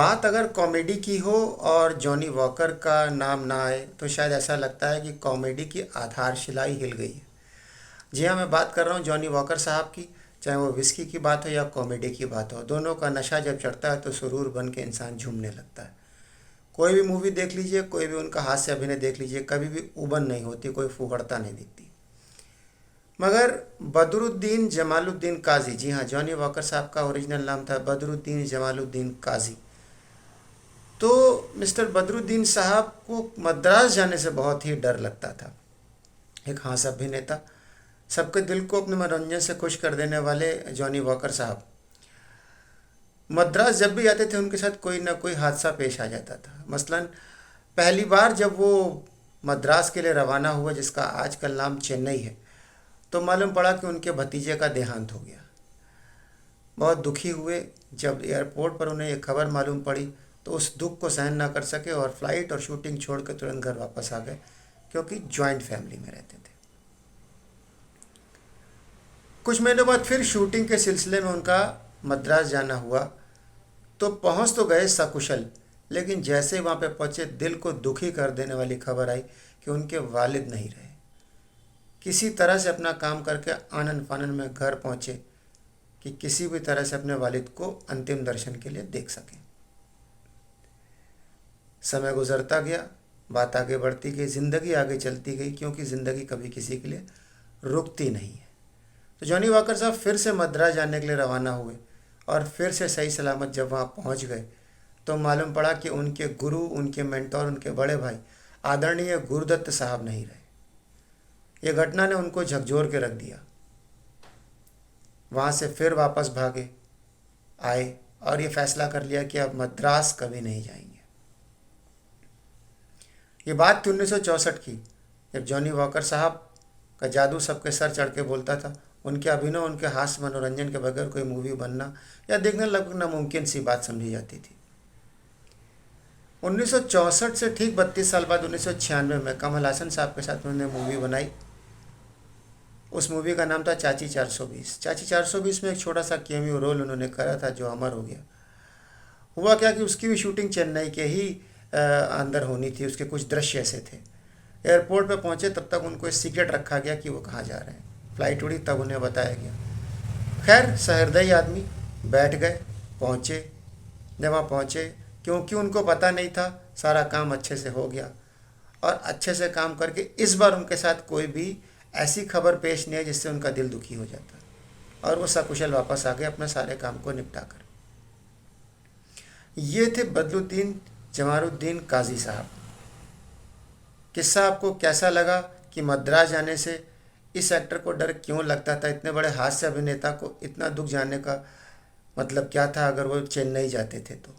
बात अगर कॉमेडी की हो और जॉनी वॉकर का नाम ना आए तो शायद ऐसा लगता है कि कॉमेडी की आधारशिला ही हिल गई है। जी हाँ, मैं बात कर रहा हूँ जॉनी वॉकर साहब की। चाहे वो विस्की की बात हो या कॉमेडी की बात हो, दोनों का नशा जब चढ़ता है तो सुरूर बन के इंसान झूमने लगता है। कोई भी मूवी देख लीजिए, कोई भी उनका हास्य अभिनय देख लीजिए, कभी भी उबन नहीं होती, कोई फुहड़ता नहीं दिखती। मगर बदरुद्दीन जमालुद्दीन काजी, जी हाँ, जॉनी वॉकर साहब का ओरिजिनल नाम था बदरुद्दीन जमालुद्दीन काजी। तो मिस्टर बदरुद्दीन साहब को मद्रास जाने से बहुत ही डर लगता था। एक हास्य अभिनेता, सबके दिल को अपने मनोरंजन से खुश कर देने वाले जॉनी वॉकर साहब मद्रास जब भी आते थे उनके साथ कोई ना कोई हादसा पेश आ जाता था। मसलन पहली बार जब वो मद्रास के लिए रवाना हुआ, जिसका आजकल नाम चेन्नई है, तो मालूम पड़ा कि उनके भतीजे का देहांत हो गया। बहुत दुखी हुए। जब एयरपोर्ट पर उन्हें ये खबर मालूम पड़ी तो उस दुख को सहन ना कर सके और फ्लाइट और शूटिंग छोड़कर तुरंत घर वापस आ गए, क्योंकि जॉइंट फैमिली में रहते थे। कुछ महीनों बाद फिर शूटिंग के सिलसिले में उनका मद्रास जाना हुआ। तो पहुंच तो गए सकुशल, लेकिन जैसे ही वहाँ पे पहुँचे दिल को दुखी कर देने वाली खबर आई कि उनके वालिद नहीं रहे। किसी तरह से अपना काम करके आनन फानन में घर पहुँचे कि किसी भी तरह से अपने वालिद को अंतिम दर्शन के लिए देख सकें। समय गुजरता गया, बात आगे बढ़ती गई, ज़िंदगी आगे चलती गई, क्योंकि ज़िंदगी कभी किसी के लिए रुकती नहीं है। तो जॉनी वॉकर साहब फिर से मद्रास जाने के लिए रवाना हुए और फिर से सही सलामत जब वहाँ पहुँच गए तो मालूम पड़ा कि उनके गुरु, उनके मेंटोर, उनके बड़े भाई आदरणीय गुरुदत्त साहब नहीं रहे। ये घटना ने उनको झकझोर के रख दिया। वहाँ से फिर वापस भागे आए और ये फैसला कर लिया कि अब मद्रास कभी नहीं जाएंगे। ये बात थी 1964 की, जब जॉनी वॉकर साहब का जादू सबके सर चढ़ के बोलता था। उनके अभिनय, उनके हास्य मनोरंजन के बगैर कोई मूवी बनना या देखना लगभग नामुमकिन सी बात समझी जाती थी। 1964 से ठीक 32 साल बाद 1996 में कमल हासन साहब के साथ उन्होंने मूवी बनाई। उस मूवी का नाम था चाची 420। चाची 420 में एक छोटा सा कैमियो रोल उन्होंने करा था जो अमर हो गया। हुआ क्या कि उसकी भी शूटिंग चेन्नई के ही अंदर होनी थी। उसके कुछ दृश्य ऐसे थे। एयरपोर्ट पे पहुंचे तब तक उनको सीक्रेट रखा गया कि वो कहाँ जा रहे हैं। फ्लाइट उड़ी तब उन्हें बताया गया। खैर, सहृदयी आदमी बैठ गए, पहुँचे। जब वहाँ पहुँचे, क्योंकि उनको पता नहीं था, सारा काम अच्छे से हो गया और अच्छे से काम करके इस बार उनके साथ कोई भी ऐसी खबर पेश नहीं है जिससे उनका दिल दुखी हो जाता, और वो सकुशल वापस आ गए अपने सारे काम को निपटा कर। ये थे बदरुद्दीन जमालुद्दीन काजी साहब। किस्सा आपको कैसा लगा कि मद्रास जाने से इस एक्टर को डर क्यों लगता था? इतने बड़े हास्य अभिनेता को इतना दुख जानने का मतलब क्या था अगर वो चेन्नई जाते थे? तो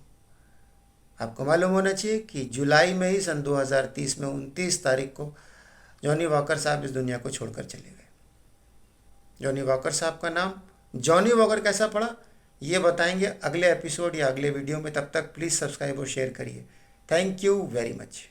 आपको मालूम होना चाहिए कि जुलाई में ही सन 2030 में 29 तारीख को जॉनी वॉकर साहब इस दुनिया को छोड़कर चले गए। जॉनी वॉकर साहब का नाम जॉनी वॉकर कैसा पड़ा, ये बताएंगे अगले एपिसोड या अगले वीडियो में। तब तक प्लीज़ सब्सक्राइब और शेयर करिए। Thank you very much.